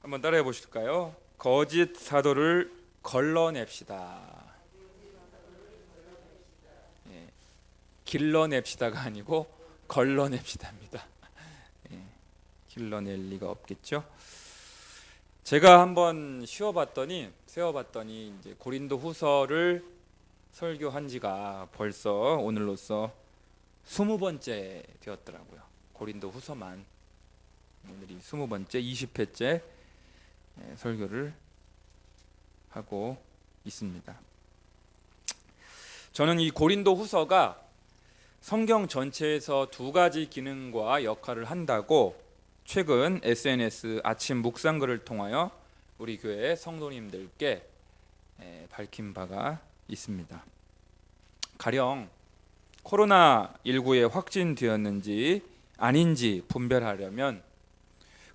한번 따라해 보실까요? 거짓 사도를 걸러냅시다. 예, 길러냅시다가 아니고 걸러냅시다입니다. 예, 길러낼 리가 없겠죠. 제가 한번 세어봤더니 이제 고린도 후서를 설교한 지가 벌써 오늘로써 20번째 되었더라고요. 고린도 후서만 오늘이 20번째 20회째 설교를 하고 있습니다. 저는 이 고린도 후서가 성경 전체에서 두 가지 기능과 역할을 한다고 최근 SNS 아침 묵상글을 통하여 우리 교회 성도님들께 밝힌 바가 있습니다. 가령 코로나19에 확진되었는지 아닌지 분별하려면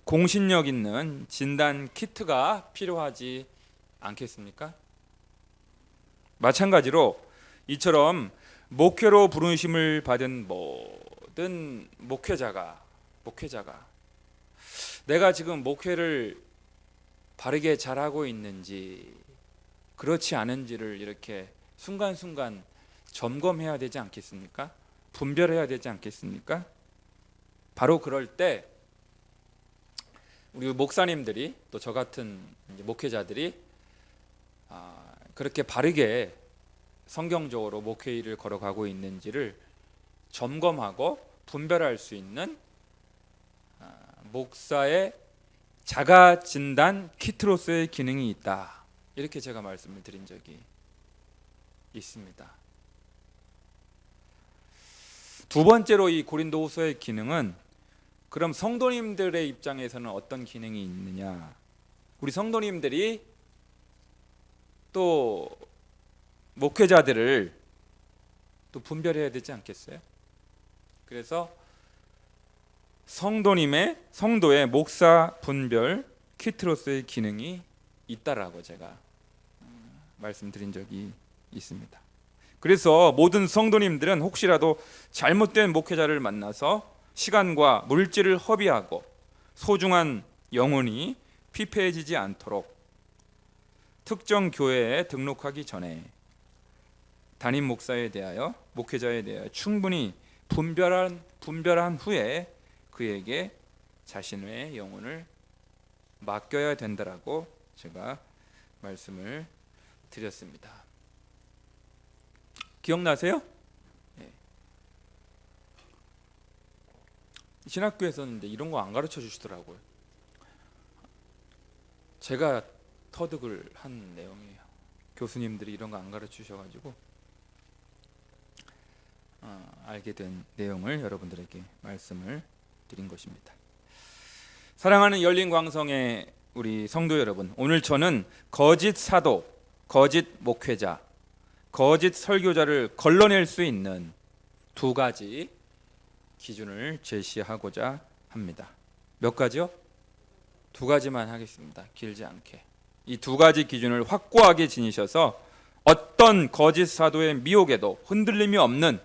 공신력 있는 진단 키트가 필요하지 않겠습니까? 마찬가지로 이처럼 목회로 부르심을 받은 모든 목회자가 내가 지금 목회를 바르게 잘하고 있는지 그렇지 않은지를 이렇게 순간순간 점검해야 되지 않겠습니까? 분별해야 되지 않겠습니까? 바로 그럴 때 우리 목사님들이 또 저 같은 목회자들이 그렇게 바르게 성경적으로 목회 일을 걸어가고 있는지를 점검하고 분별할 수 있는 목사의 자가 진단 키트로서의 기능이 있다. 이렇게 제가 말씀을 드린 적이 있습니다. 두 번째로 이 고린도후서의 기능은 그럼 성도님들의 입장에서는 어떤 기능이 있느냐? 우리 성도님들이 또 목회자들을 또 분별해야 되지 않겠어요? 그래서 성도의 목사 분별 키트로서의 기능이 있다라고 제가 말씀드린 적이 있습니다. 그래서 모든 성도님들은 혹시라도 잘못된 목회자를 만나서 시간과 물질을 허비하고 소중한 영혼이 피폐해지지 않도록 특정 교회에 등록하기 전에 담임 목사에 대하여 목회자에 대하여 충분히 분별한 후에 그에게 자신의 영혼을 맡겨야 된다라고 제가 말씀을 드렸습니다. 기억나세요? 네. 신학교에서는 이런 거 안 가르쳐 주시더라고요. 제가 터득을 한 내용이에요. 교수님들이 이런 거 안 가르쳐 주셔가지고 알게 된 내용을 여러분들에게 말씀을 드린 것입니다. 사랑하는 열린광성의 우리 성도 여러분, 오늘 저는 거짓 사도, 거짓 목회자, 거짓 설교자를 걸러낼 수 있는 두 가지 기준을 제시하고자 합니다. 몇 가지요? 두 가지만 하겠습니다. 길지 않게. 이 두 가지 기준을 확고하게 지니셔서 어떤 거짓 사도의 미혹에도 흔들림이 없는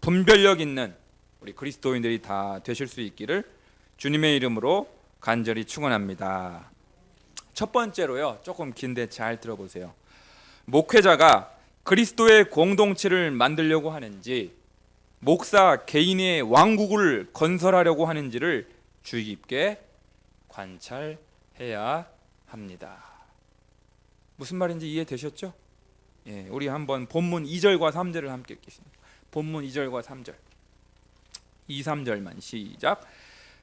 분별력 있는 우리 그리스도인들이 다 되실 수 있기를 주님의 이름으로 간절히 축원합니다. 첫 번째로요, 조금 긴데 잘 들어보세요. 목회자가 그리스도의 공동체를 만들려고 하는지 목사 개인의 왕국을 건설하려고 하는지를 주의 깊게 관찰해야 합니다. 무슨 말인지 이해되셨죠? 예, 우리 한번 본문 2절과 3절을 함께 읽겠습니다. 본문 2절과 3절 2, 3절만 시작.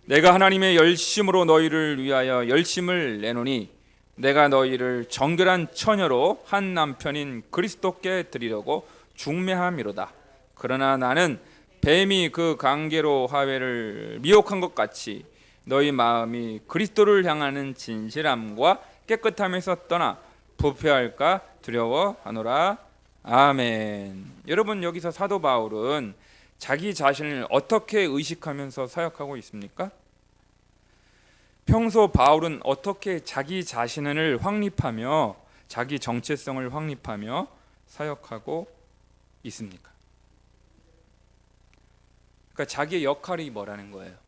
내가 하나님의 열심으로 너희를 위하여 열심을 내노니 내가 너희를 정결한 처녀로 한 남편인 그리스도께 드리려고 중매함이로다. 그러나 나는 뱀이 그 강계로 하회를 미혹한 것 같이 너희 마음이 그리스도를 향하는 진실함과 깨끗함에서 떠나 부패할까 두려워하노라. 아멘. 여러분, 여기서 사도 바울은 자기 자신을 어떻게 의식하면서 사역하고 있습니까? 평소 바울은 어떻게 자기 자신을 확립하며 자기 정체성을 확립하며 사역하고 있습니까? 그러니까 자기의 역할이 뭐라는 거예요?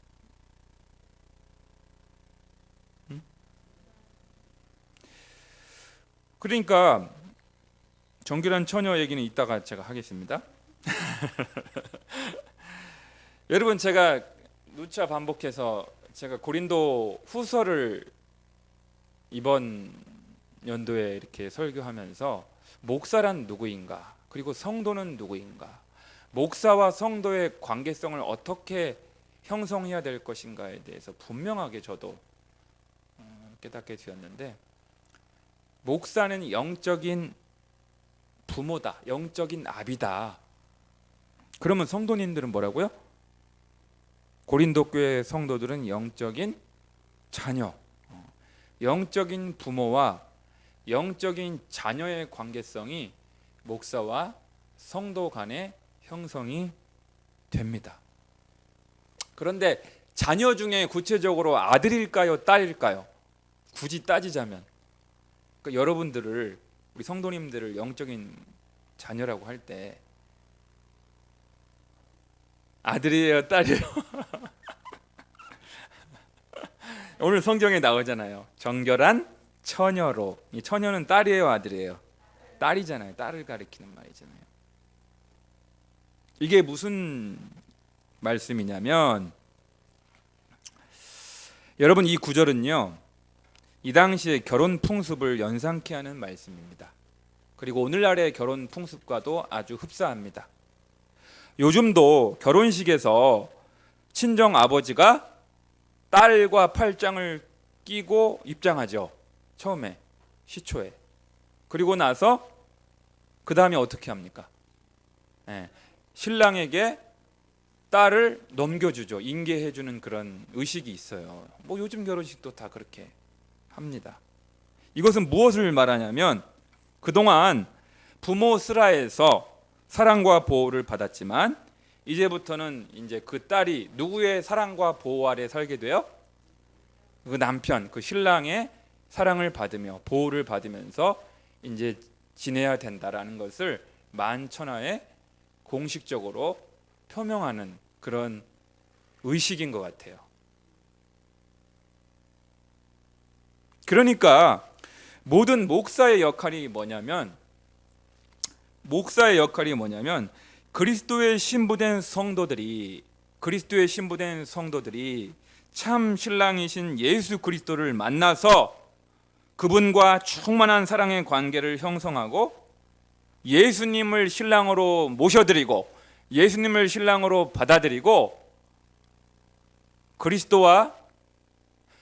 그러니까 정결한 처녀 얘기는 이따가 제가 하겠습니다. 여러분, 제가 누차 반복해서 제가 고린도 후서를 이번 연도에 이렇게 설교하면서 목사란 누구인가, 그리고 성도는 누구인가, 목사와 성도의 관계성을 어떻게 형성해야 될 것인가에 대해서 분명하게 저도 깨닫게 되었는데, 목사는 영적인 부모다, 영적인 아비다. 그러면 성도님들은 뭐라고요? 고린도 교회 성도들은 영적인 자녀, 영적인 부모와 영적인 자녀의 관계성이 목사와 성도 간의 형성이 됩니다. 그런데 자녀 중에 구체적으로 아들일까요, 딸일까요? 굳이 따지자면, 그러니까 여러분들을, 우리 성도님들을 영적인 자녀라고 할 때 아들이에요, 딸이에요? 오늘 성경에 나오잖아요. 정결한 처녀로. 이 처녀는 딸이에요, 아들이에요? 딸이잖아요. 딸을 가리키는 말이잖아요. 이게 무슨 말씀이냐면, 여러분, 이 구절은요, 이 당시의 결혼 풍습을 연상케 하는 말씀입니다. 그리고 오늘날의 결혼 풍습과도 아주 흡사합니다. 요즘도 결혼식에서 친정 아버지가 딸과 팔짱을 끼고 입장하죠. 처음에, 시초에. 그리고 나서 그 다음에 어떻게 합니까? 신랑에게 딸을 넘겨주죠. 인계해주는 그런 의식이 있어요. 뭐 요즘 결혼식도 다 그렇게 합니다. 이것은 무엇을 말하냐면, 그동안 부모 슬하에서 사랑과 보호를 받았지만 이제부터는 이제 그 딸이 누구의 사랑과 보호 아래 살게 돼요? 그 남편, 그 신랑의 사랑을 받으며 보호를 받으면서 이제 지내야 된다라는 것을 만천하에 공식적으로 표명하는 그런 의식인 것 같아요. 그러니까 모든 목사의 역할이 뭐냐면 그리스도의 신부된 성도들이 참 신랑이신 예수 그리스도를 만나서 그분과 충만한 사랑의 관계를 형성하고 예수님을 신랑으로 모셔드리고 예수님을 신랑으로 받아들이고 그리스도와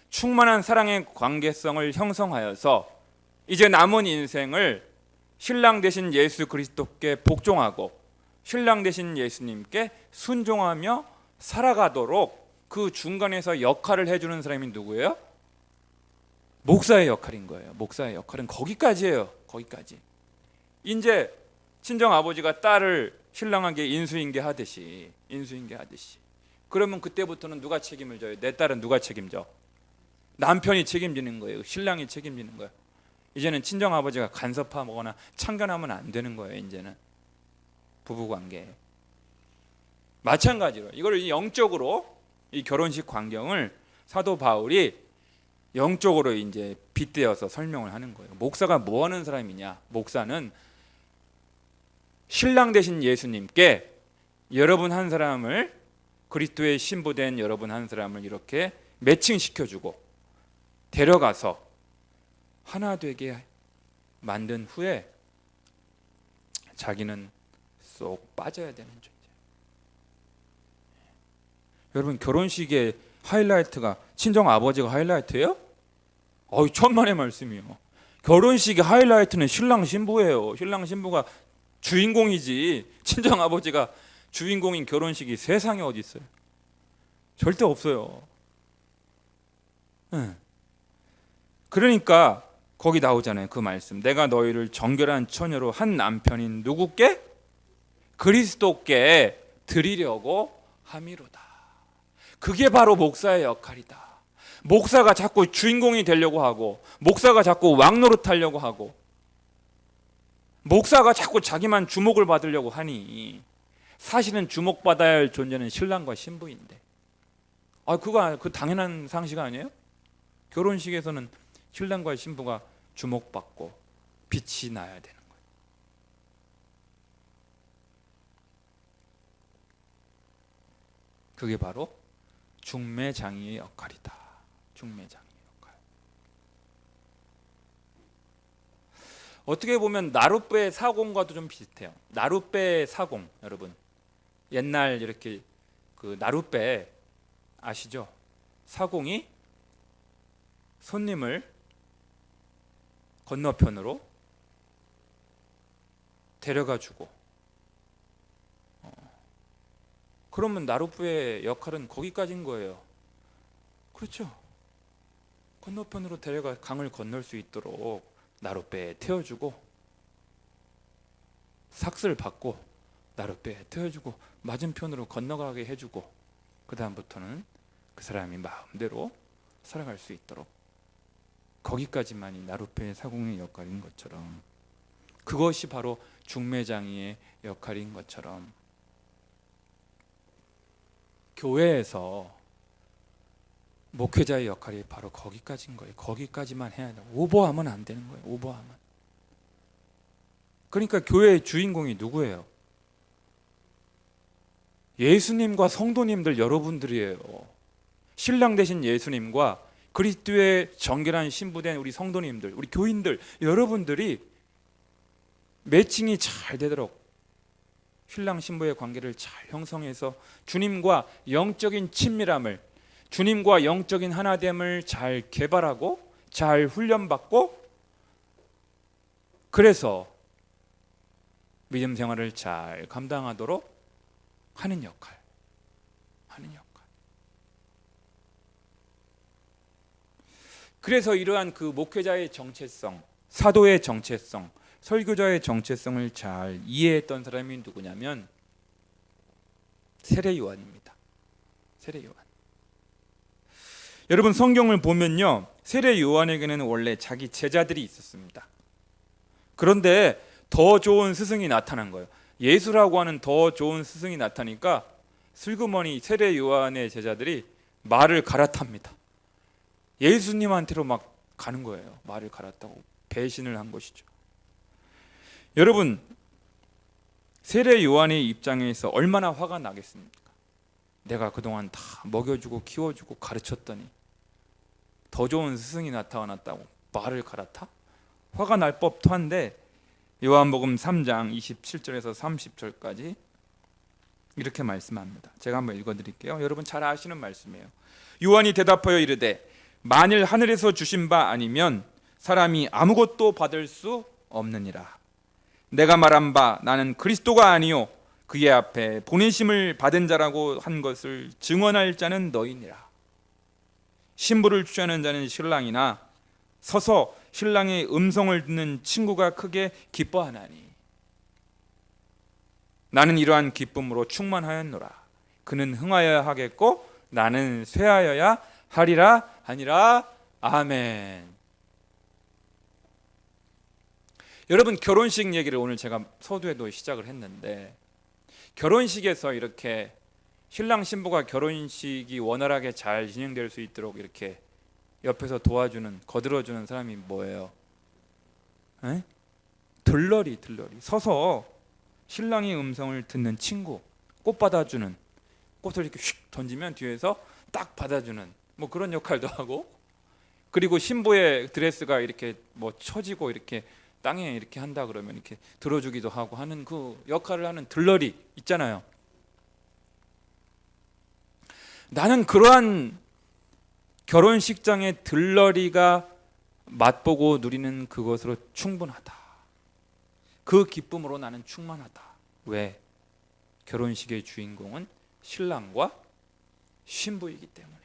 충만한 사랑의 관계성을 형성하여서 이제 남은 인생을 신랑 되신 예수 그리스도께 복종하고 신랑 되신 예수님께 순종하며 살아가도록 그 중간에서 역할을 해주는 사람이 누구예요? 목사의 역할인 거예요. 목사의 역할은 거기까지예요. 거기까지. 이제 친정 아버지가 딸을 신랑에게 인수인계하듯이 그러면 그때부터는 누가 책임을 져요? 내 딸은 누가 책임져? 남편이 책임지는 거예요. 신랑이 책임지는 거예요. 이제는 친정 아버지가 간섭하거나 참견하면 안 되는 거예요. 이제는 부부관계 마찬가지로 이걸 영적으로 이 결혼식 광경을 사도 바울이 영적으로 이제 빗대어서 설명을 하는 거예요. 목사가 뭐 하는 사람이냐? 목사는 신랑 되신 예수님께 여러분 한 사람을, 그리스도의 신부된 여러분 한 사람을 이렇게 매칭시켜주고 데려가서 하나 되게 만든 후에 자기는 쏙 빠져야 되는 존재. 여러분, 결혼식의 하이라이트가 친정 아버지가 하이라이트예요? 천만의 말씀이요. 결혼식의 하이라이트는 신랑 신부예요. 신랑 신부가 주인공이지 친정 아버지가 주인공인 결혼식이 세상에 어디 있어요? 절대 없어요. 그러니까 거기 나오잖아요. 그 말씀. 내가 너희를 정결한 처녀로 한 남편인 누구께? 그리스도께 드리려고 함이로다. 그게 바로 목사의 역할이다. 목사가 자꾸 주인공이 되려고 하고, 목사가 자꾸 왕노릇 하려고 하고, 목사가 자꾸 자기만 주목을 받으려고 하니 사실은 주목받아야 할 존재는 신랑과 신부인데, 그거 그 당연한 상식 아니에요? 결혼식에서는 신랑과 신부가 주목받고 빛이 나야 되는 거예요. 그게 바로 중매장이의 역할이다. 중매장이의 역할. 어떻게 보면 나룻배 사공과도 좀 비슷해요. 나룻배 사공, 여러분 옛날 이렇게 그 나룻배 아시죠? 사공이 손님을 건너편으로 데려가 주고, 그러면 나룻배의 역할은 거기까지인 거예요. 그렇죠? 건너편으로 데려가 강을 건널 수 있도록 나룻배에 태워주고, 삭스를 받고 나룻배에 태워주고 맞은편으로 건너가게 해주고, 그 다음부터는 그 사람이 마음대로 살아갈 수 있도록, 거기까지만이 나룻배의 사공의 역할인 것처럼, 그것이 바로 중매장이의 역할인 것처럼, 교회에서 목회자의 역할이 바로 거기까지인 거예요. 거기까지만 해야 돼요. 오버하면 안 되는 거예요. 오버하면. 그러니까 교회의 주인공이 누구예요? 예수님과 성도님들 여러분들이에요. 신랑 되신 예수님과 그리스도의 정결한 신부된 우리 성도님들, 우리 교인들 여러분들이 매칭이 잘 되도록 신랑 신부의 관계를 잘 형성해서 주님과 영적인 친밀함을, 주님과 영적인 하나됨을 잘 개발하고 잘 훈련받고, 그래서 믿음 생활을 잘 감당하도록 하는 역할. 그래서 이러한 그 목회자의 정체성, 사도의 정체성, 설교자의 정체성을 잘 이해했던 사람이 누구냐면 세례 요한입니다. 세례 요한. 여러분 성경을 보면요, 세례 요한에게는 원래 자기 제자들이 있었습니다. 그런데 더 좋은 스승이 나타난 거예요. 예수라고 하는 더 좋은 스승이 나타나니까 슬그머니 세례 요한의 제자들이 말을 갈아탑니다. 예수님한테로 막 가는 거예요. 말을 갈았다고 배신을 한 것이죠. 여러분, 세례 요한의 입장에서 얼마나 화가 나겠습니까? 내가 그동안 다 먹여주고 키워주고 가르쳤더니 더 좋은 스승이 나타났다고 말을 갈아타? 화가 날 법도 한데, 요한복음 3장 27절에서 30절까지 이렇게 말씀합니다. 제가 한번 읽어드릴게요. 여러분 잘 아시는 말씀이에요. 요한이 대답하여 이르되 만일 하늘에서 주신 바 아니면 사람이 아무것도 받을 수 없느니라. 내가 말한 바 나는 그리스도가 아니요 그의 앞에 보내심을 받은 자라고 한 것을 증언할 자는 너희니라. 신부를 취하는 자는 신랑이나 서서 신랑의 음성을 듣는 친구가 크게 기뻐하나니 나는 이러한 기쁨으로 충만하였노라. 그는 흥하여야 하겠고 나는 쇠하여야 하리라 하니라. 아멘. 여러분 결혼식 얘기를 오늘 제가 서두에도 시작을 했는데, 결혼식에서 이렇게 신랑 신부가 결혼식이 원활하게 잘 진행될 수 있도록 이렇게 옆에서 도와주는, 거들어주는 사람이 뭐예요? 에? 들러리 서서 신랑의 음성을 듣는 친구, 꽃 받아주는, 꽃을 이렇게 휙 던지면 뒤에서 딱 받아주는 뭐 그런 역할도 하고, 그리고 신부의 드레스가 이렇게 뭐 처지고 이렇게 땅에 이렇게 한다 그러면 이렇게 들어주기도 하고 하는 그 역할을 하는 들러리 있잖아요. 나는 그러한 결혼식장의 들러리가 맛보고 누리는 그것으로 충분하다. 그 기쁨으로 나는 충만하다. 왜? 결혼식의 주인공은 신랑과 신부이기 때문에.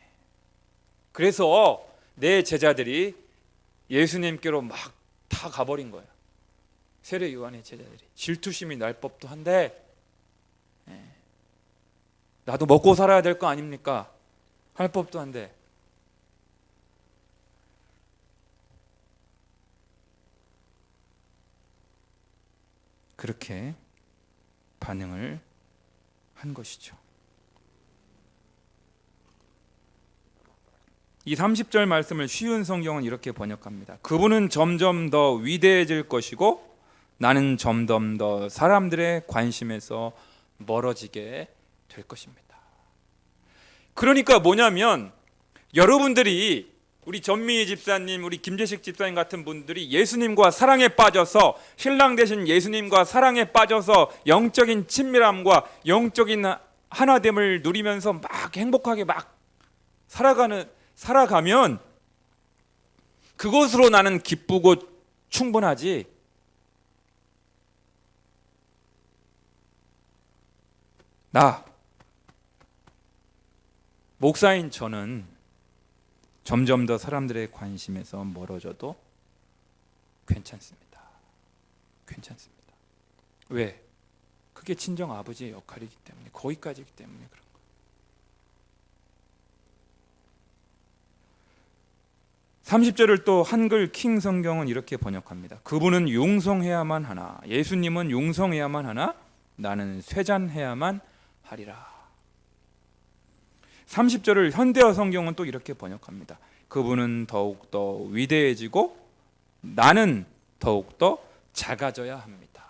그래서 내 제자들이 예수님께로 막 다 가버린 거예요. 세례 요한의 제자들이. 질투심이 날 법도 한데, 나도 먹고 살아야 될 거 아닙니까? 할 법도 한데, 그렇게 반응을 한 것이죠. 이 30절 말씀을 쉬운 성경은 이렇게 번역합니다. 그분은 점점 더 위대해질 것이고 나는 점점 더 사람들의 관심에서 멀어지게 될 것입니다. 그러니까 뭐냐면 여러분들이 우리 전미희 집사님, 우리 김재식 집사님 같은 분들이 예수님과 사랑에 빠져서 신랑 되신 예수님과 사랑에 빠져서 영적인 친밀함과 영적인 하나됨을 누리면서 막 행복하게 막 살아가면 그것으로 나는 기쁘고 충분하지. 나 목사인 저는 점점 더 사람들의 관심에서 멀어져도 괜찮습니다. 괜찮습니다. 왜? 그게 친정 아버지의 역할이기 때문에, 거기까지이기 때문에 그런 거예요. 30절을 또 한글 킹 성경은 이렇게 번역합니다. 그분은 융성해야만 하나, 예수님은 융성해야만 하나, 나는 쇠잔해야만 하리라. 30절을 현대어 성경은 또 이렇게 번역합니다. 그분은 더욱더 위대해지고 나는 더욱더 작아져야 합니다.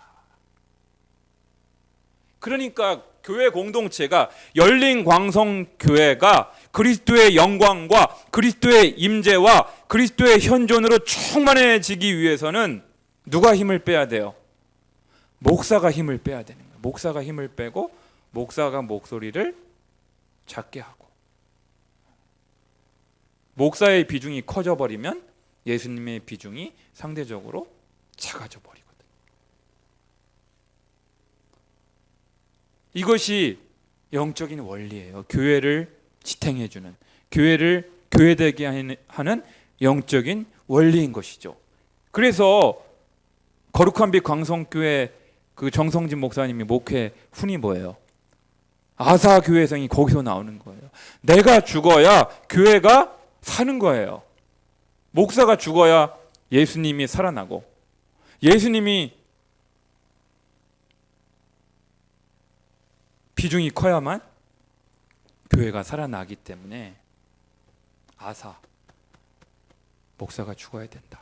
그러니까 교회 공동체가, 열린 광성교회가 그리스도의 영광과 그리스도의 임재와 그리스도의 현존으로 충만해지기 위해서는 누가 힘을 빼야 돼요? 목사가 힘을 빼야 되는 거예요. 목사가 힘을 빼고 목사가 목소리를 작게 하고, 목사의 비중이 커져버리면 예수님의 비중이 상대적으로 작아져 버리거든요. 이것이 영적인 원리예요. 교회를 지탱해주는, 교회를 교회되게 하는 영적인 원리인 것이죠. 그래서 거룩한 빛 광성교회 그 정성진 목사님이 목회 훈이 뭐예요? 아사 교회성이 거기서 나오는 거예요. 내가 죽어야 교회가 사는 거예요. 목사가 죽어야 예수님이 살아나고, 예수님이 비중이 커야만 교회가 살아나기 때문에 아사 목사가 죽어야 된다.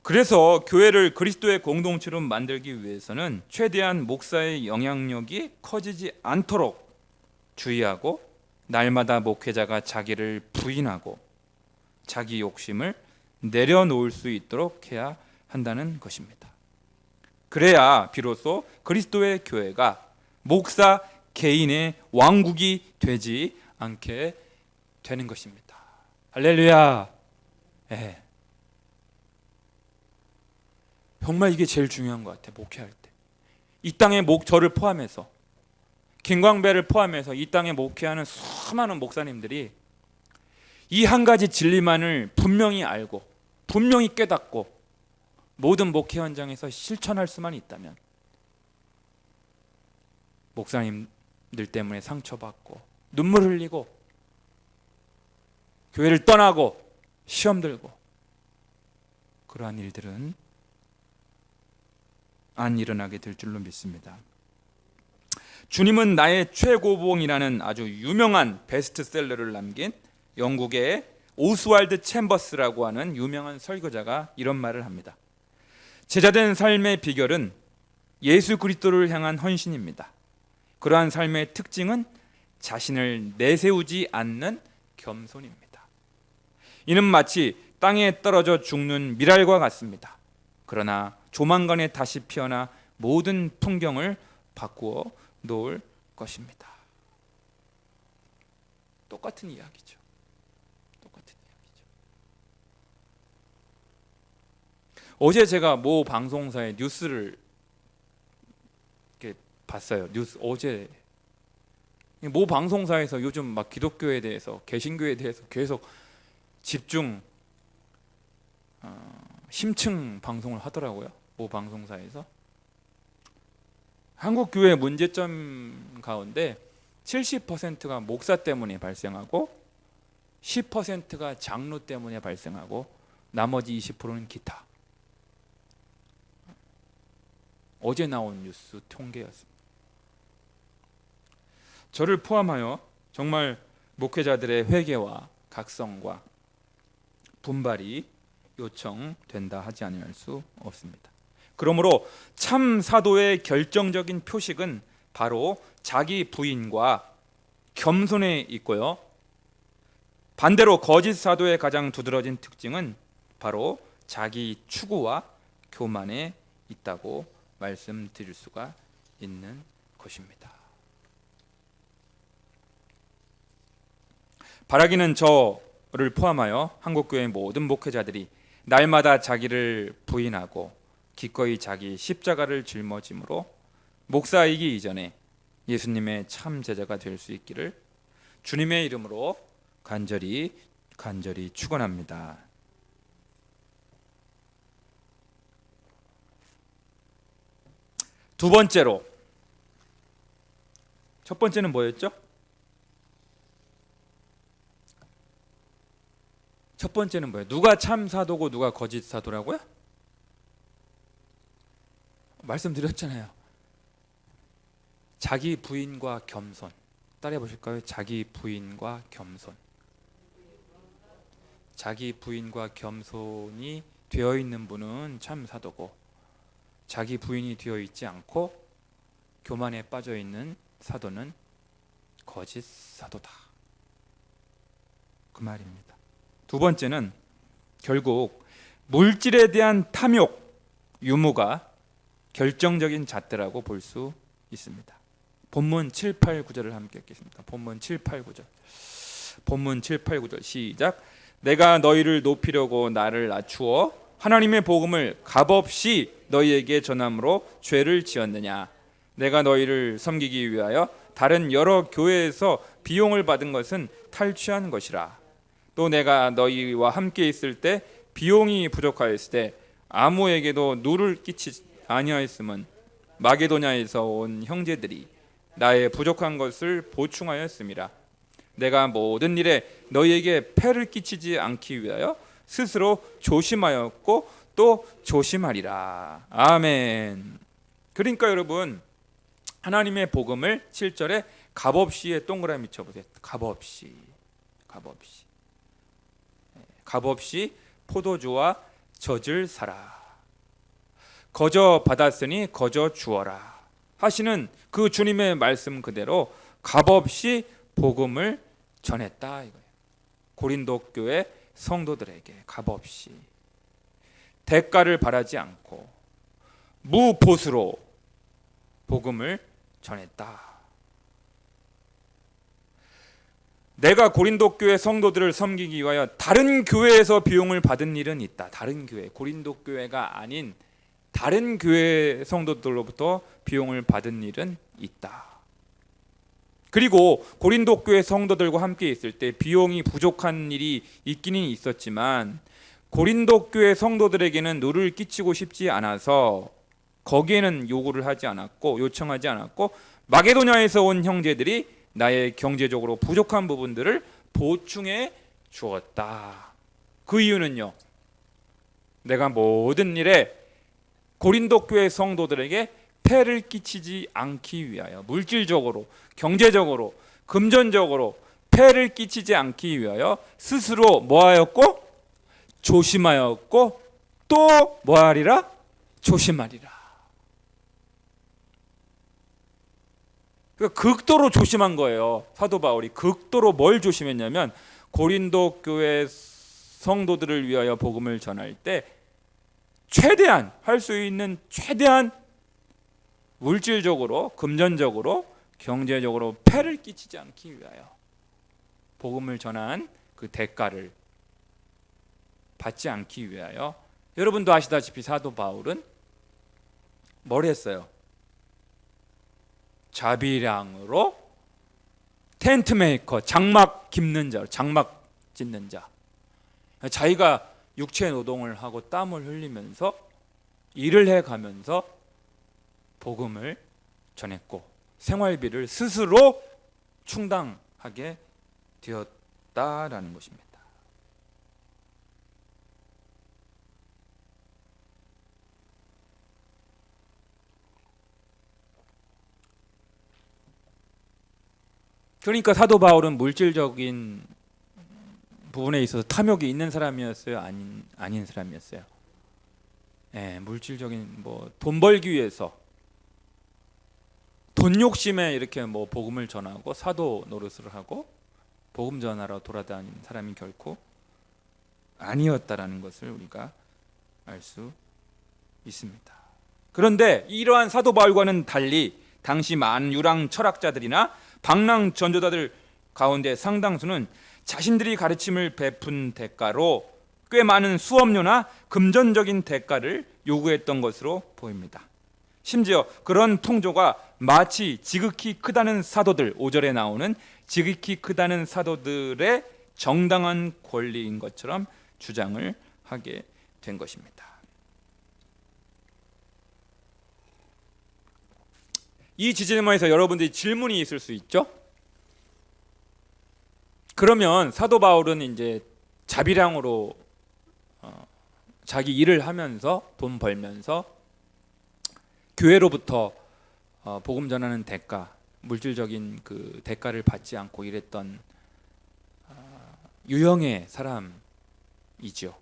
그래서 교회를 그리스도의 공동체로 만들기 위해서는 최대한 목사의 영향력이 커지지 않도록 주의하고, 날마다 목회자가 자기를 부인하고 자기 욕심을 내려놓을 수 있도록 해야 한다는 것입니다. 그래야 비로소 그리스도의 교회가 목사 개인의 왕국이 되지 않게 되는 것입니다. 할렐루야. 네. 정말 이게 제일 중요한 것 같아요. 목회할 때. 이 땅에 저를 포함해서, 김광배를 포함해서 이 땅에 목회하는 수많은 목사님들이 이 한 가지 진리만을 분명히 알고 분명히 깨닫고 모든 목회 현장에서 실천할 수만 있다면, 목사님들 때문에 상처받고 눈물 흘리고 교회를 떠나고 시험 들고 그러한 일들은 안 일어나게 될 줄로 믿습니다. 주님은 나의 최고봉이라는 아주 유명한 베스트셀러를 남긴 영국의 오스왈드 챔버스라고 하는 유명한 설교자가 이런 말을 합니다. 제자된 삶의 비결은 예수 그리스도를 향한 헌신입니다. 그러한 삶의 특징은 자신을 내세우지 않는 겸손입니다. 이는 마치 땅에 떨어져 죽는 밀알과 같습니다. 그러나 조만간에 다시 피어나 모든 풍경을 바꾸어 놓을 것입니다. 똑같은 이야기죠. 똑같은 이야기죠. 어제 제가 모 방송사의 뉴스를 이렇게 봤어요. 어제 모 방송사에서 요즘 막 기독교에 대해서, 개신교에 대해서 계속 집중 심층 방송을 하더라고요. 모 방송사에서. 한국 교회 문제점 가운데 70%가 목사 때문에 발생하고 10%가 장로 때문에 발생하고 나머지 20%는 기타. 어제 나온 뉴스 통계였습니다. 저를 포함하여 정말 목회자들의 회개와 각성과 분발이 요청된다 하지 아니할 수 없습니다. 그러므로 참 사도의 결정적인 표식은 바로 자기 부인과 겸손에 있고요. 반대로 거짓 사도의 가장 두드러진 특징은 바로 자기 추구와 교만에 있다고 말씀드릴 수가 있는 것입니다. 바라기는 저를 포함하여 한국교회 모든 목회자들이 날마다 자기를 부인하고 기꺼이 자기 십자가를 짊어짐으로 목사이기 이전에 예수님의 참 제자가 될 수 있기를 주님의 이름으로 간절히 축원합니다. 두 번째로, 첫 번째는 뭐였죠? 첫 번째는 뭐예요? 누가 참 사도고 누가 거짓 사도라고요? 말씀드렸잖아요. 자기 부인과 겸손. 따라해 보실까요? 자기 부인과 겸손. 자기 부인과 겸손이 되어 있는 분은 참 사도고, 자기 부인이 되어 있지 않고 교만에 빠져 있는 사도는 거짓 사도다. 그 말입니다. 두 번째는 결국 물질에 대한 탐욕, 유무가 결정적인 잣대라고 볼 수 있습니다. 본문 7, 8, 9절을 함께 읽겠습니다. 본문 7, 8, 9절. 본문 7, 8, 9절 시작. 내가 너희를 높이려고 나를 낮추어 하나님의 복음을 값없이 너희에게 전함으로 죄를 지었느냐? 내가 너희를 섬기기 위하여 다른 여러 교회에서 비용을 받은 것은 탈취한 것이라. 또 내가 너희와 함께 있을 때 비용이 부족하였을 때 아무에게도 누를 끼치지 아니하였음은 마게도냐에서 온 형제들이 나의 부족한 것을 보충하였음이라. 내가 모든 일에 너희에게 폐를 끼치지 않기 위하여 스스로 조심하였고 또 조심하리라. 아멘. 그러니까 여러분, 하나님의 복음을 7절에 값없이에 동그라미 쳐보세요. 값없이. 값없이 포도주와 젖을 사라. 거저 받았으니 거저 주어라 하시는 그 주님의 말씀 그대로 값없이 복음을 전했다 이거예요. 고린도 교회 성도들에게 값없이 대가를 바라지 않고 무보수로 복음을 전했다. 내가 고린도 교회 성도들을 섬기기 위하여 다른 교회에서 비용을 받은 일은 있다. 다른 교회, 고린도 교회가 아닌 다른 교회 성도들로부터 비용을 받은 일은 있다. 그리고 고린도 교회 성도들과 함께 있을 때 비용이 부족한 일이 있기는 있었지만 고린도 교회 성도들에게는 누를 끼치고 싶지 않아서 거기에는 요구를 하지 않았고 요청하지 않았고 마게도냐에서 온 형제들이 나의 경제적으로 부족한 부분들을 보충해 주었다. 그 이유는요, 내가 모든 일에 고린도 교회 성도들에게 폐를 끼치지 않기 위하여, 물질적으로, 경제적으로, 금전적으로 폐를 끼치지 않기 위하여 스스로 뭐하였고 조심하였고 또 뭐하리라? 조심하리라. 그러니까 극도로 조심한 거예요. 사도 바울이 극도로 뭘 조심했냐면 고린도 교회 성도들을 위하여 복음을 전할 때 최대한 할 수 있는 최대한 물질적으로, 금전적으로, 경제적으로 폐를 끼치지 않기 위하여 복음을 전한 그 대가를 받지 않기 위하여, 여러분도 아시다시피 사도 바울은 뭘 했어요? 자비량으로 텐트 메이커, 장막 깁는 자, 장막 짓는 자, 자기가 육체 노동을 하고 땀을 흘리면서 일을 해가면서 복음을 전했고 생활비를 스스로 충당하게 되었다라는 것입니다. 그러니까 사도 바울은 물질적인 부분에 있어서 탐욕이 있는 사람이었어요? 아닌 사람이었어요? 물질적인 뭐 돈 벌기 위해서 돈 욕심에 이렇게 뭐 복음을 전하고 사도 노릇을 하고 복음 전하러 돌아다니는 사람이 결코 아니었다라는 것을 우리가 알 수 있습니다. 그런데 이러한 사도 바울과는 달리 당시 많은 유랑 철학자들이나 방랑 전도자들 가운데 상당수는 자신들이 가르침을 베푼 대가로 꽤 많은 수업료나 금전적인 대가를 요구했던 것으로 보입니다. 심지어 그런 통조가 마치 지극히 크다는 사도들, 5절에 나오는 지극히 크다는 사도들의 정당한 권리인 것처럼 주장을 하게 된 것입니다. 이 지질문에서 여러분들이 질문이 있을 수 있죠? 그러면 사도 바울은 이제 자비량으로 자기 일을 하면서 돈 벌면서 교회로부터 복음 전하는 대가, 물질적인 그 대가를 받지 않고 일했던 유형의 사람이죠.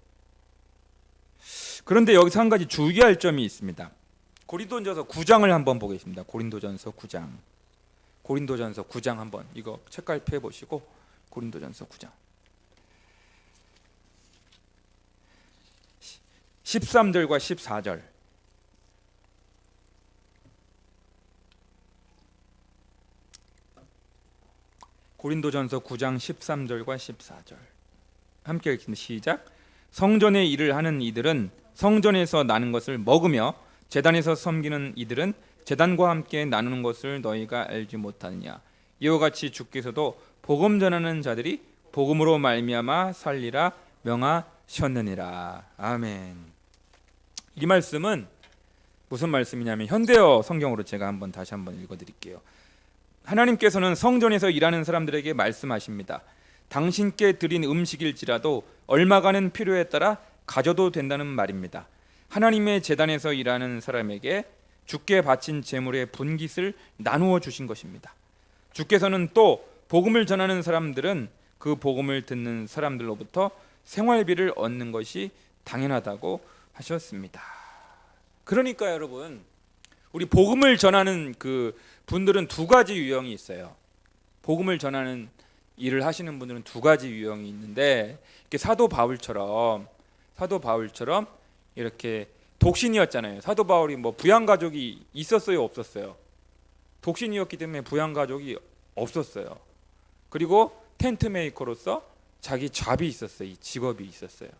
그런데 여기서 한 가지 주의할 점이 있습니다. 고린도전서 9장을 한번 보겠습니다. 고린도전서 9장. 고린도전서 9장 한번 이거 책갈피해 보시고 고린도전서 9장 13절과 14절. 고린도전서 9장 13절과 14절. 함께 읽습니다. 시작. 성전의 일을 하는 이들은 성전에서 나는 것을 먹으며 제단에서 섬기는 이들은 제단과 함께 나누는 것을 너희가 알지 못하느냐. 이와 같이 주께서도 복음 전하는 자들이 복음으로 말미암아 살리라 명하셨느니라. 아멘. 이 말씀은 무슨 말씀이냐면 현대어 성경으로 제가 다시 한번 읽어드릴게요. 하나님께서는 성전에서 일하는 사람들에게 말씀하십니다. 당신께 드린 음식일지라도 얼마가는 필요에 따라 가져도 된다는 말입니다. 하나님의 제단에서 일하는 사람에게 주께 바친 제물의 분깃을 나누어 주신 것입니다. 주께서는 또 복음을 전하는 사람들은 그 복음을 듣는 사람들로부터 생활비를 얻는 것이 당연하다고 하셨습니다. 그러니까 여러분, 우리 복음을 전하는 그 분들은 두 가지 유형이 있어요. 복음을 전하는 일을 하시는 분들은 두 가지 유형이 있는데, 이렇게 사도 바울처럼 이렇게 독신이었잖아요. 사도 바울이 뭐 부양 가족이 있었어요, 없었어요? 독신이었기 때문에 부양 가족이 없었어요. 그리고 텐트 메이커로서 자기 잡이 있었어요. 이 직업이 있었어요.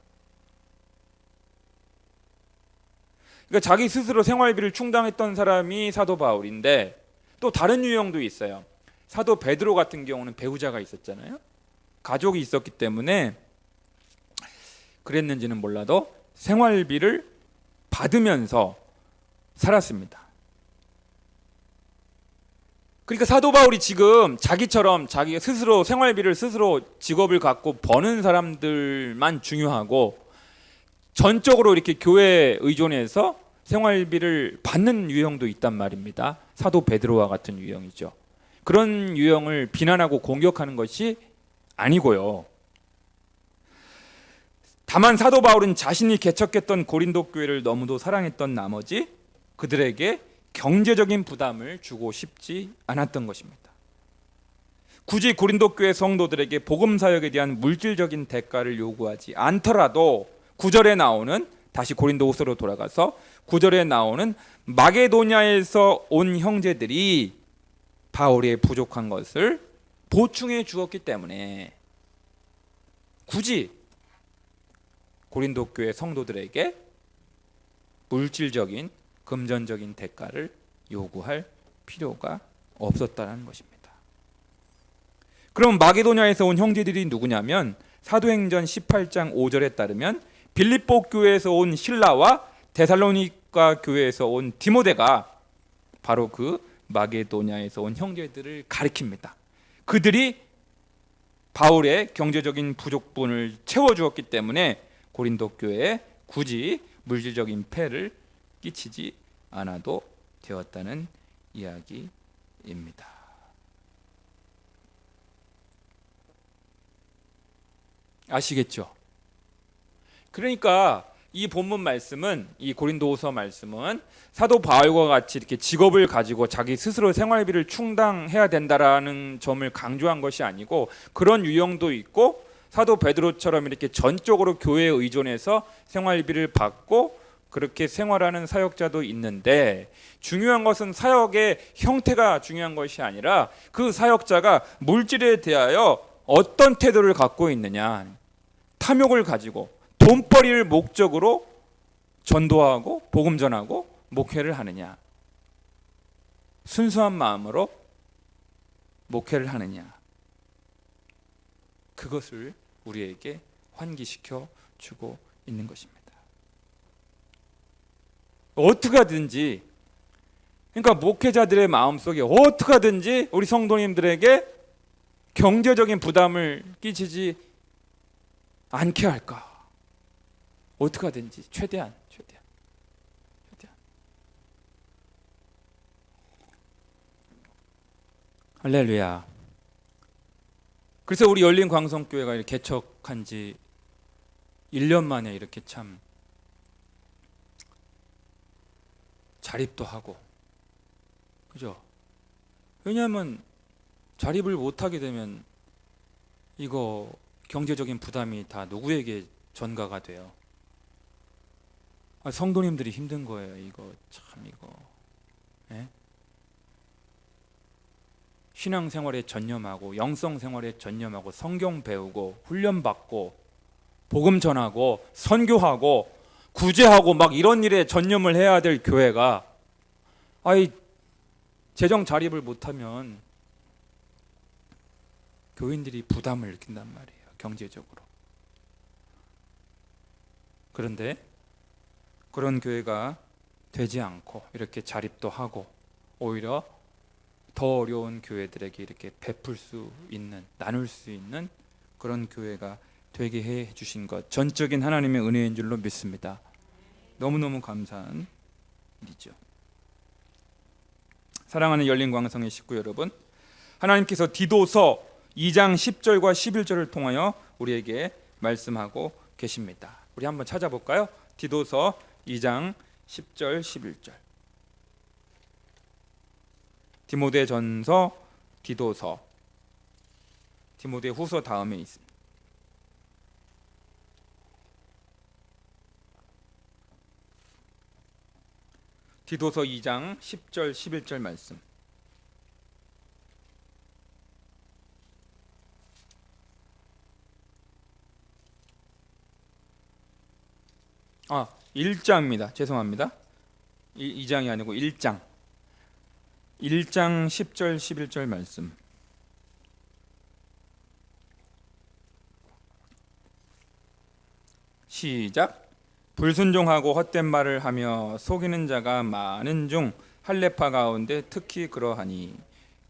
그러니까 자기 스스로 생활비를 충당했던 사람이 사도 바울인데, 또 다른 유형도 있어요. 사도 베드로 같은 경우는 배우자가 있었잖아요. 가족이 있었기 때문에 그랬는지는 몰라도 생활비를 받으면서 살았습니다. 그러니까 사도 바울이 지금 자기처럼 자기가 스스로 생활비를 스스로 직업을 갖고 버는 사람들만 중요하고 전적으로 이렇게 교회에 의존해서 생활비를 받는 유형도 있단 말입니다. 사도 베드로와 같은 유형이죠. 그런 유형을 비난하고 공격하는 것이 아니고요. 다만 사도 바울은 자신이 개척했던 고린도 교회를 너무도 사랑했던 나머지 그들에게 경제적인 부담을 주고 싶지 않았던 것입니다. 굳이 고린도 교회 성도들에게 복음 사역에 대한 물질적인 대가를 요구하지 않더라도 9절에 나오는, 다시 고린도후서로 돌아가서 9절에 나오는 마게도냐에서 온 형제들이 바울의 부족한 것을 보충해 주었기 때문에 굳이 고린도 교회 성도들에게 물질적인 금전적인 대가를 요구할 필요가 없었다는 것입니다. 그럼 마게도냐에서 온 형제들이 누구냐면 사도행전 18장 5절에 따르면 빌립보 교회에서 온 실라와 데살로니가 교회에서 온 디모데가 바로 그 마게도냐에서 온 형제들을 가리킵니다. 그들이 바울의 경제적인 부족분을 채워주었기 때문에 고린도 교회에 굳이 물질적인 폐를 끼치지 않아도 되었다는 이야기입니다. 아시겠죠? 그러니까 이 본문 말씀은, 이 고린도후서 말씀은 사도 바울과 같이 이렇게 직업을 가지고 자기 스스로 생활비를 충당해야 된다라는 점을 강조한 것이 아니고, 그런 유형도 있고 사도 베드로처럼 이렇게 전적으로 교회에 의존해서 생활비를 받고 그렇게 생활하는 사역자도 있는데, 중요한 것은 사역의 형태가 중요한 것이 아니라 그 사역자가 물질에 대하여 어떤 태도를 갖고 있느냐, 탐욕을 가지고 돈벌이를 목적으로 전도하고 복음 전하고 목회를 하느냐, 순수한 마음으로 목회를 하느냐, 그것을 우리에게 환기시켜 주고 있는 것입니다. 어떻게 하든지, 그러니까 목회자들의 마음속에 어떻게 하든지 우리 성도님들에게 경제적인 부담을 끼치지 않게 할까? 어떻게 하든지 최대한. 할렐루야. 그래서 우리 열린 광성교회가 개척한 지 1년 만에 이렇게 참 자립도 하고, 그죠? 왜냐하면 자립을 못하게 되면 이거 경제적인 부담이 다 누구에게 전가가 돼요? 성도님들이 힘든 거예요. 이거 참 이거. 예? 신앙생활에 전념하고 영성생활에 전념하고 성경 배우고 훈련받고 복음 전하고 선교하고 구제하고 막 이런 일에 전념을 해야 될 교회가 재정 자립을 못하면 교인들이 부담을 느낀단 말이에요, 경제적으로. 그런데 그런 교회가 되지 않고 이렇게 자립도 하고 오히려 더 어려운 교회들에게 이렇게 베풀 수 있는, 나눌 수 있는 그런 교회가 되게 해 주신 것, 전적인 하나님의 은혜인 줄로 믿습니다. 너무너무 감사한 일이죠. 사랑하는 열린 광성의 식구 여러분, 하나님께서 디도서 2장 10절과 11절을 통하여 우리에게 말씀하고 계십니다. 우리 한번 찾아볼까요? 디도서 2장 10절 11절. 디모데전서, 디도서, 디모데후서 다음에 있습니다. 디도서 2장 10절 11절 말씀. 아, 1장입니다. 죄송합니다. 2장이 아니고 1장. 1장 10절 11절 말씀. 시작. 불순종하고 헛된 말을 하며 속이는 자가 많은 중 할례파 가운데 특히 그러하니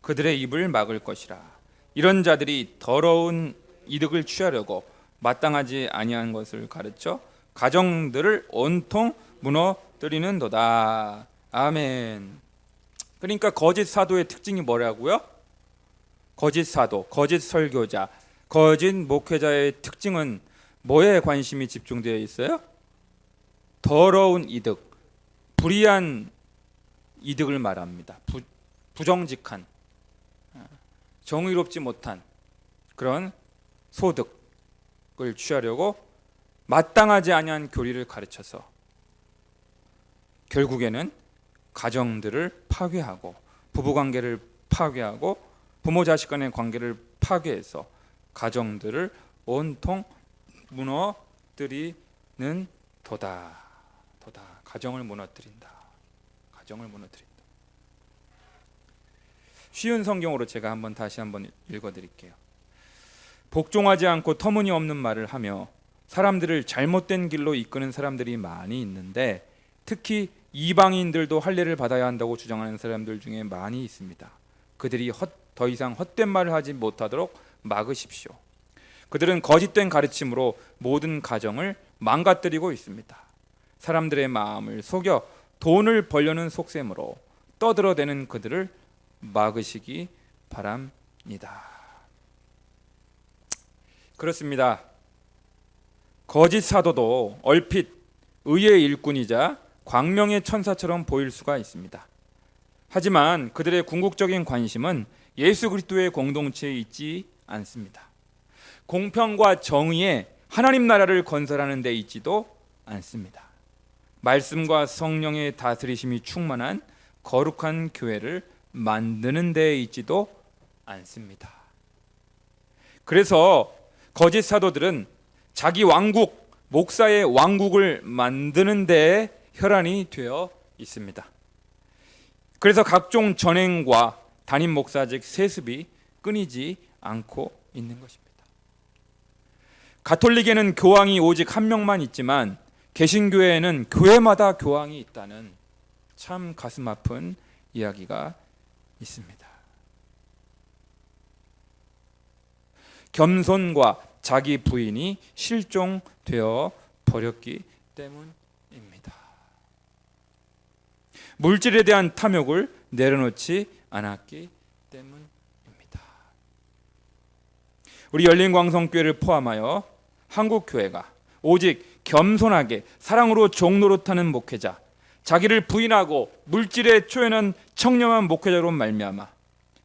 그들의 입을 막을 것이라. 이런 자들이 더러운 이득을 취하려고 마땅하지 아니한 것을 가르쳐 가정들을 온통 무너뜨리는도다. 아멘. 그러니까 거짓 사도의 특징이 뭐라고요? 거짓 사도, 거짓 설교자, 거짓 목회자의 특징은 뭐에 관심이 집중되어 있어요? 더러운 이득, 불의한 이득을 말합니다. 부정직한, 정의롭지 못한 그런 소득을 취하려고 마땅하지 아니한 교리를 가르쳐서 결국에는 가정들을 파괴하고 부부관계를 파괴하고 부모 자식 간의 관계를 파괴해서 가정들을 온통 무너뜨리는 도다. 가정을 무너뜨린다. 쉬운 성경으로 제가 다시 한번 읽어드릴게요. 복종하지 않고 터무니없는 말을 하며 사람들을 잘못된 길로 이끄는 사람들이 많이 있는데, 특히 이방인들도 할례를 받아야 한다고 주장하는 사람들 중에 많이 있습니다. 그들이 더 이상 헛된 말을 하지 못하도록 막으십시오. 그들은 거짓된 가르침으로 모든 가정을 망가뜨리고 있습니다. 사람들의 마음을 속여 돈을 벌려는 속셈으로 떠들어대는 그들을 막으시기 바랍니다. 그렇습니다. 거짓 사도도 얼핏 의의 일꾼이자 광명의 천사처럼 보일 수가 있습니다. 하지만 그들의 궁극적인 관심은 예수 그리스도의 공동체에 있지 않습니다. 공평과 정의의 하나님 나라를 건설하는 데 있지도 않습니다. 말씀과 성령의 다스리심이 충만한 거룩한 교회를 만드는 데 있지도 않습니다. 그래서 거짓 사도들은 자기 왕국, 목사의 왕국을 만드는 데에 혈안이 되어 있습니다. 그래서 각종 전행과 담임 목사직 세습이 끊이지 않고 있는 것입니다. 가톨릭에는 교황이 오직 한 명만 있지만 개신교회에는 교회마다 교황이 있다는 참 가슴 아픈 이야기가 있습니다. 겸손과 자기 부인이 실종되어 버렸기 때문입니다. 물질에 대한 탐욕을 내려놓지 않았기 때문입니다. 우리 열린광성교회를 포함하여 한국교회가 오직 겸손하게 사랑으로 종노릇하는 목회자, 자기를 부인하고 물질에 초연한 청렴한 목회자로 말미암아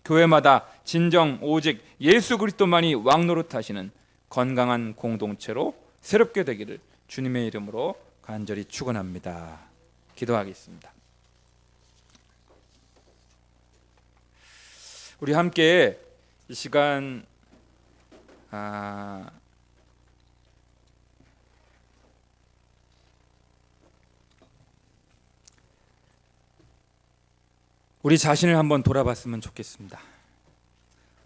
교회마다 진정 오직 예수 그리스도만이 왕노릇하시는 건강한 공동체로 새롭게 되기를 주님의 이름으로 간절히 축원합니다. 기도하겠습니다. 우리 함께 이 시간 우리 자신을 한번 돌아봤으면 좋겠습니다.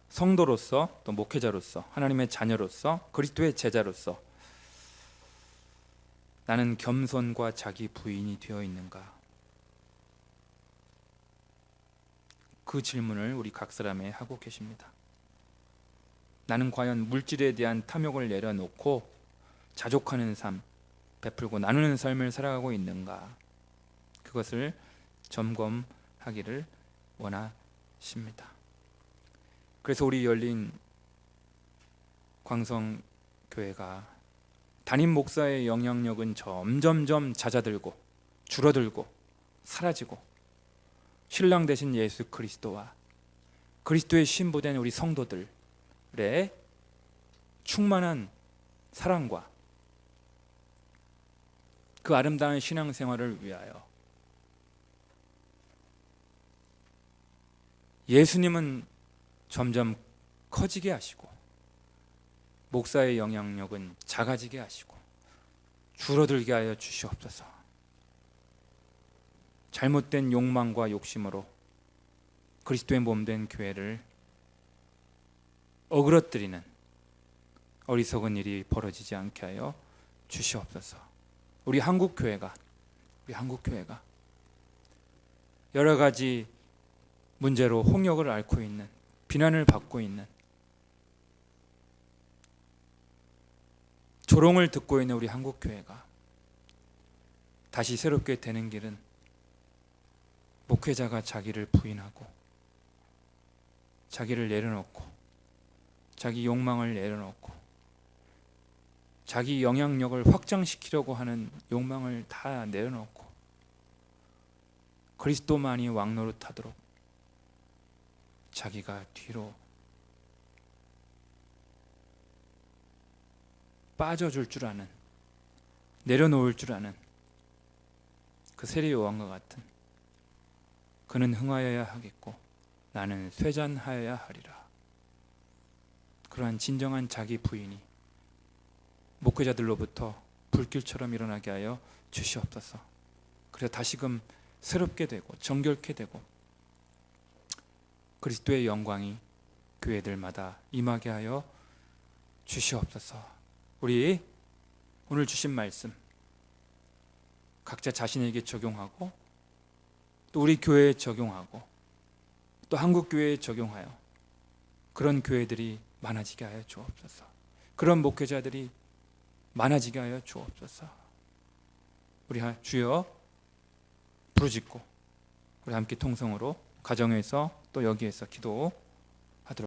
성도로서, 또 목회자로서, 하나님의 자녀로서, 그리스도의 제자로서 나는 겸손과 자기 부인이 되어 있는가? 그 질문을 우리 각 사람에 하고 계십니다. 나는 과연 물질에 대한 탐욕을 내려놓고 자족하는 삶, 베풀고 나누는 삶을 살아가고 있는가? 그것을 점검하기를 원하십니다. 그래서 우리 열린 광성교회가 담임 목사의 영향력은 점점점 잦아들고 줄어들고 사라지고 신랑 되신 예수 그리스도와 그리스도의 신부된 우리 성도들의 충만한 사랑과 그 아름다운 신앙생활을 위하여 예수님은 점점 커지게 하시고 목사의 영향력은 작아지게 하시고 줄어들게 하여 주시옵소서. 잘못된 욕망과 욕심으로 그리스도의 몸된 교회를 어그러뜨리는 어리석은 일이 벌어지지 않게 하여 주시옵소서. 우리 한국 교회가 여러 가지 문제로 홍역을 앓고 있는, 비난을 받고 있는, 조롱을 듣고 있는 우리 한국 교회가 다시 새롭게 되는 길은 목회자가 자기를 부인하고 자기를 내려놓고 자기 욕망을 내려놓고 자기 영향력을 확장시키려고 하는 욕망을 다 내려놓고 그리스도만이 왕노릇하도록 자기가 뒤로 빠져줄 줄 아는, 내려놓을 줄 아는 그 세례 요한과 같은, 그는 흥하여야 하겠고 나는 쇠잔하여야 하리라. 그러한 진정한 자기 부인이 목회자들로부터 불길처럼 일어나게 하여 주시옵소서. 그래서 다시금 새롭게 되고 정결케 되고 그리스도의 영광이 교회들마다 임하게 하여 주시옵소서. 우리 오늘 주신 말씀 각자 자신에게 적용하고 또 우리 교회에 적용하고 또 한국 교회에 적용하여 그런 교회들이 많아지게 하여 주옵소서. 그런 목회자들이 많아지게 하여 주옵소서. 우리 주여 부르짖고 우리 함께 통성으로 가정에서 또 여기에서 기도